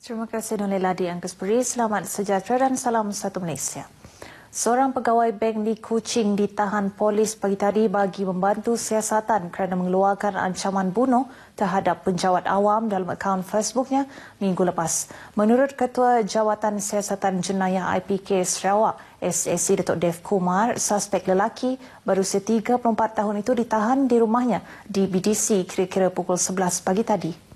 Terima kasih Nolila di Angkes Peri. Selamat sejahtera dan salam satu Malaysia. Seorang pegawai bank di Kuching ditahan polis pagi tadi bagi membantu siasatan kerana mengeluarkan ancaman bunuh terhadap penjawat awam dalam akaun Facebooknya minggu lepas. Menurut Ketua Jawatan Siasatan Jenayah IPK Sarawak, SAC Datuk Dev Kumar, suspek lelaki berusia 34 tahun itu ditahan di rumahnya di BDC kira-kira pukul 11 pagi tadi.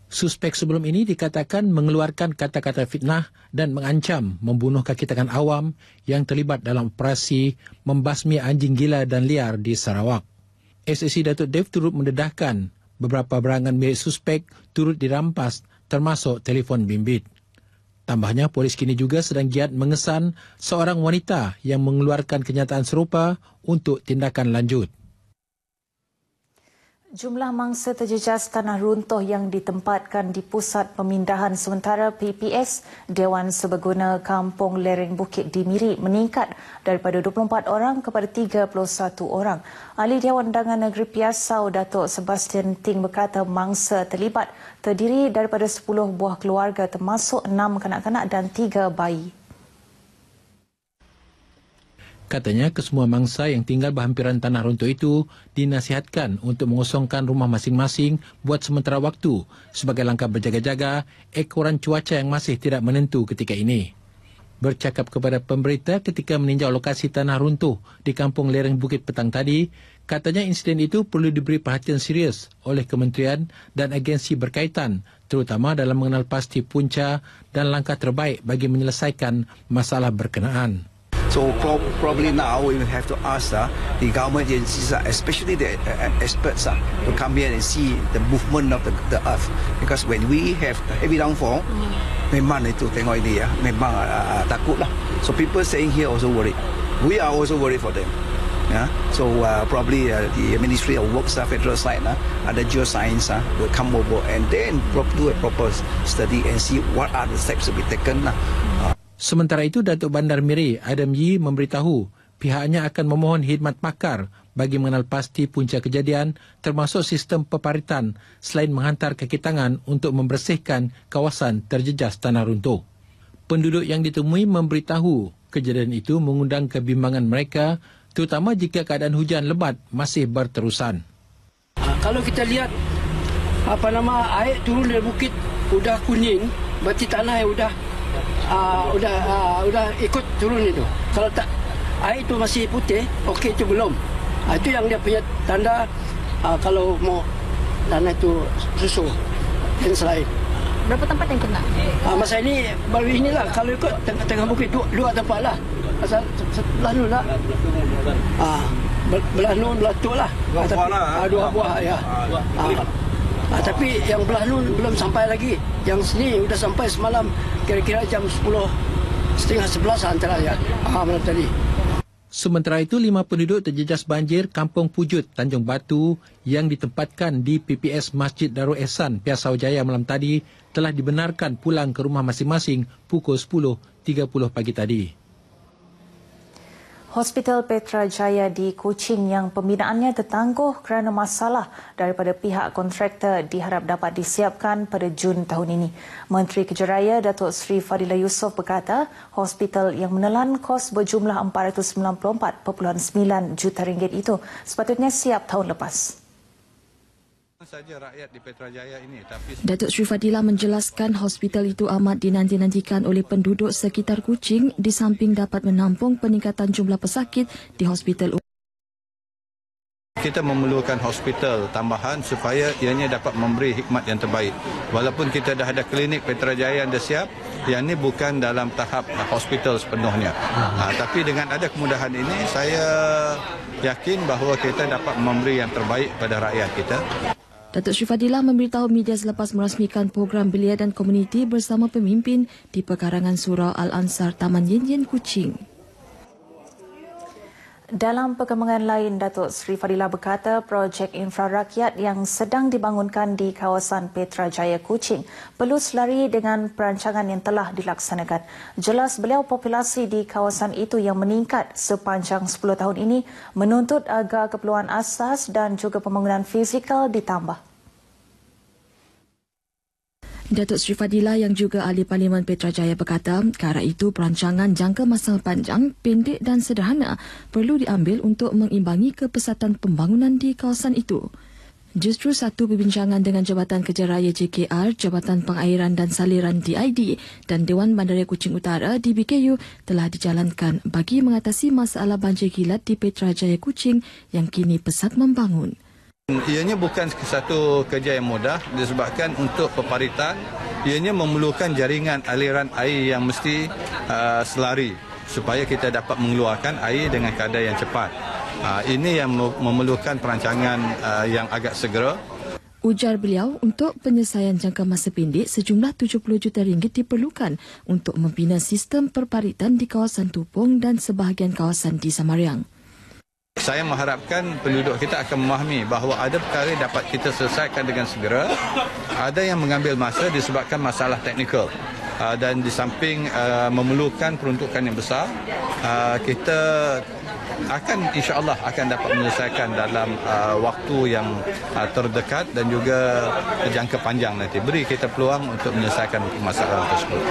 Suspek sebelum ini dikatakan mengeluarkan kata-kata fitnah dan mengancam membunuh kaki tangan awam yang terlibat dalam operasi membasmi anjing gila dan liar di Sarawak. SAC Datuk Dev turut mendedahkan beberapa barangan milik suspek turut dirampas termasuk telefon bimbit. Tambahnya, polis kini juga sedang giat mengesan seorang wanita yang mengeluarkan kenyataan serupa untuk tindakan lanjut. Jumlah mangsa terjejas tanah runtuh yang ditempatkan di Pusat Pemindahan Sementara PPS Dewan Serbaguna Kampung Lereng Bukit di Miri meningkat daripada 24 orang kepada 31 orang. Ahli Dewan Undangan Negeri Piasau Datuk Sebastian Ting berkata mangsa terlibat terdiri daripada 10 buah keluarga termasuk 6 kanak-kanak dan 3 bayi. Katanya, kesemua mangsa yang tinggal berhampiran tanah runtuh itu dinasihatkan untuk mengosongkan rumah masing-masing buat sementara waktu sebagai langkah berjaga-jaga ekoran cuaca yang masih tidak menentu ketika ini. Bercakap kepada pemberita ketika meninjau lokasi tanah runtuh di Kampung Lereng Bukit petang tadi, katanya insiden itu perlu diberi perhatian serius oleh kementerian dan agensi berkaitan, terutama dalam mengenal pasti punca dan langkah terbaik bagi menyelesaikan masalah berkenaan. So probably now we will have to ask the government agencies, especially the experts, to come here and see the movement of the earth. Because when we have heavy downfall, memang itu tengok ini memang takutlah. So people staying here also worried. We are also worried for them. Yeah. So probably the Ministry of Works, federal side, the geoscience will come over and then do a proper study and see what are the steps to be taken. Sementara itu, Datuk Bandar Miri, Adam Yee, memberitahu pihaknya akan memohon khidmat pakar bagi mengenal pasti punca kejadian termasuk sistem peparitan selain menghantar kaki tangan untuk membersihkan kawasan terjejas tanah runtuh. Penduduk yang ditemui memberitahu kejadian itu mengundang kebimbangan mereka, terutama jika keadaan hujan lebat masih berterusan. Kalau kita lihat air turun dari bukit udah kuning, berarti tanah yang udah ikut turun itu. Kalau tak air itu masih putih, okey itu belum. Itu yang dia punya tanda kalau mau tanah itu susu dan selain. Berapa tempat yang kena? Masa ini baru inilah kalau ikut tengah bukit dua tempat lah. Asal sebelah nu lah. Belah nu belah tu lah. Dua buah ya. Tapi yang belah nun belum sampai lagi. Yang sini sudah sampai semalam kira-kira jam 10:30 antaranya malam tadi. Sementara itu, 5 penduduk terjejas banjir Kampung Pujut, Tanjung Batu yang ditempatkan di PPS Masjid Darul Ehsan, Piasau Jaya malam tadi telah dibenarkan pulang ke rumah masing-masing pukul 10.30 pagi tadi. Hospital Petra Jaya di Kuching yang pembinaannya tertangguh kerana masalah daripada pihak kontraktor diharap dapat disiapkan pada Jun tahun ini. Menteri Kejaraya Datuk Seri Fadila Yusof berkata, hospital yang menelan kos berjumlah RM494.9 juta itu sepatutnya siap tahun lepas. Datuk Seri Fadila menjelaskan hospital itu amat dinanti-nantikan oleh penduduk sekitar Kuching di samping dapat menampung peningkatan jumlah pesakit di hospital. Kita memerlukan hospital tambahan supaya ianya dapat memberi khidmat yang terbaik. Walaupun kita dah ada klinik Petra Jaya yang dah siap, yang ini bukan dalam tahap hospital sepenuhnya. Tapi dengan ada kemudahan ini, saya yakin bahawa kita dapat memberi yang terbaik pada rakyat kita. Datuk Seri Fadila memberitahu media selepas merasmikan program belia dan komuniti bersama pemimpin di pekarangan Surau Al-Ansar Taman Yin Yin Kuching. Dalam perkembangan lain, Datuk Seri Fadila berkata projek infra rakyat yang sedang dibangunkan di kawasan Petra Jaya Kuching perlu selari dengan perancangan yang telah dilaksanakan. Jelas beliau populasi di kawasan itu yang meningkat sepanjang 10 tahun ini menuntut agar keperluan asas dan juga pembangunan fizikal ditambah. Datuk Sri Fadila yang juga Ahli Parlimen Petrajaya berkata, ke arah itu perancangan jangka masa panjang, pendek dan sederhana perlu diambil untuk mengimbangi kepesatan pembangunan di kawasan itu. Justru satu perbincangan dengan Jabatan Kerja Raya JKR, Jabatan Pengairan dan Saliran DID dan Dewan Bandaraya Kuching Utara DBKU telah dijalankan bagi mengatasi masalah banjir kilat di Petrajaya Kuching yang kini pesat membangun. Ianya bukan satu kerja yang mudah disebabkan untuk peparitan ianya memerlukan jaringan aliran air yang mesti selari supaya kita dapat mengeluarkan air dengan kadar yang cepat. Ini yang memerlukan perancangan yang agak segera. Ujar beliau, untuk penyelesaian jangka masa pendek sejumlah RM70 juta diperlukan untuk membina sistem perparitan di kawasan Tupong dan sebahagian kawasan di Samariang. Saya mengharapkan penduduk kita akan memahami bahawa ada perkara yang dapat kita selesaikan dengan segera, ada yang mengambil masa disebabkan masalah teknikal dan di samping memerlukan peruntukan yang besar, kita akan insya-Allah akan dapat menyelesaikan dalam waktu yang terdekat dan juga jangka panjang nanti. Beri kita peluang untuk menyelesaikan masalah tersebut.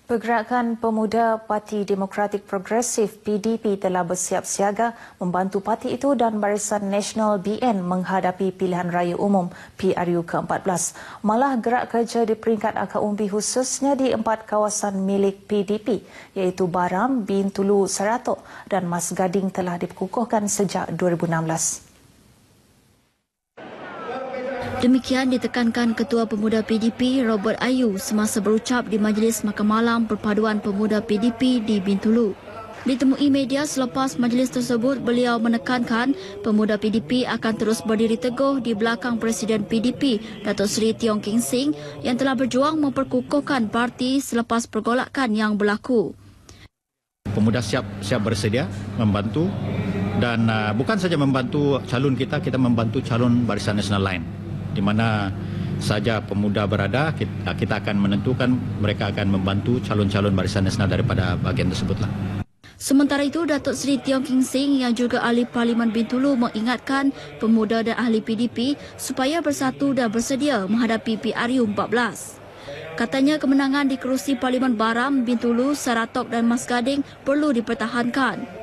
Pergerakan Pemuda Parti Demokratik Progresif PDP telah bersiap siaga membantu parti itu dan Barisan Nasional BN menghadapi pilihan raya umum PRU ke-14. Malah gerak kerja di peringkat akar umbi khususnya di 4 kawasan milik PDP iaitu Baram, Bintulu, Seratok dan Mas Gading telah dikukuhkan sejak 2016. Demikian ditekankan Ketua Pemuda PDP Robert Ayu semasa berucap di Majlis Makan Malam Perpaduan Pemuda PDP di Bintulu. Ditemui media selepas majlis tersebut, beliau menekankan pemuda PDP akan terus berdiri teguh di belakang Presiden PDP Datuk Seri Tiong King Sing yang telah berjuang memperkukuhkan parti selepas pergolakan yang berlaku. Pemuda siap bersedia membantu dan bukan saja membantu calon kita membantu calon Barisan Nasional lain. Di mana saja pemuda berada, kita akan menentukan mereka akan membantu calon-calon Barisan Nasional daripada bahagian tersebutlah. Sementara itu, Datuk Seri Tiong King Sing yang juga Ahli Parlimen Bintulu mengingatkan pemuda dan ahli PDP supaya bersatu dan bersedia menghadapi PRU 14. Katanya kemenangan di kerusi Parlimen Baram, Bintulu, Seratok dan Mas Gading perlu dipertahankan.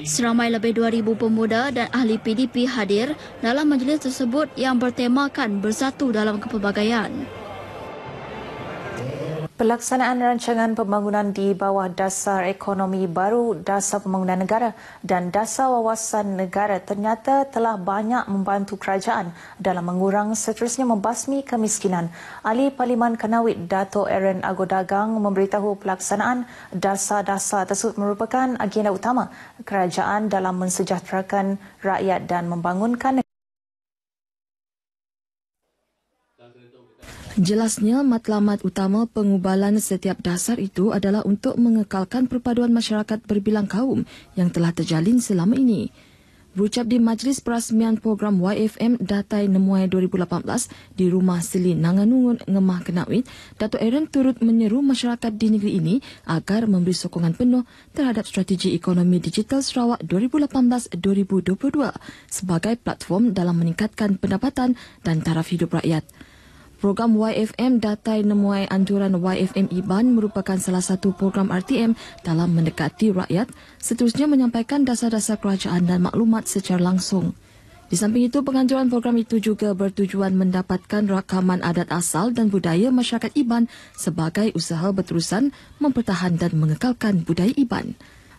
Seramai lebih 2,000 pemuda dan ahli PDP hadir dalam majlis tersebut yang bertemakan bersatu dalam kepelbagaian. Pelaksanaan rancangan pembangunan di bawah Dasar Ekonomi Baru, Dasar Pembangunan Negara dan Dasar Wawasan Negara ternyata telah banyak membantu kerajaan dalam mengurang seterusnya membasmi kemiskinan. Ahli Parlimen Kanawit Dato' Aaron Agodagang memberitahu pelaksanaan dasar-dasar tersebut merupakan agenda utama kerajaan dalam mensejahterakan rakyat dan membangunkan negara. Jelasnya, matlamat utama pengubalan setiap dasar itu adalah untuk mengekalkan perpaduan masyarakat berbilang kaum yang telah terjalin selama ini. Berucap di Majlis Perasmian Program YFM Datai Nemuai 2018 di Rumah Seli Nanganungun, Ngemah Kenawit, Dato' Aaron turut menyeru masyarakat di negeri ini agar memberi sokongan penuh terhadap strategi ekonomi digital Sarawak 2018-2022 sebagai platform dalam meningkatkan pendapatan dan taraf hidup rakyat. Program YFM Datai Nemuai Anjuran YFM IBAN merupakan salah satu program RTM dalam mendekati rakyat, seterusnya menyampaikan dasar-dasar kerajaan dan maklumat secara langsung. Di samping itu, penganjuran program itu juga bertujuan mendapatkan rakaman adat asal dan budaya masyarakat IBAN sebagai usaha berterusan mempertahan dan mengekalkan budaya IBAN.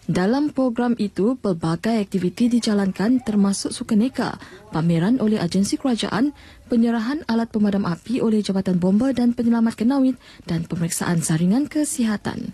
Dalam program itu, pelbagai aktiviti dijalankan termasuk sukaneka, pameran oleh agensi kerajaan, penyerahan alat pemadam api oleh Jabatan Bomba dan Penyelamat Kenawit dan pemeriksaan saringan kesihatan.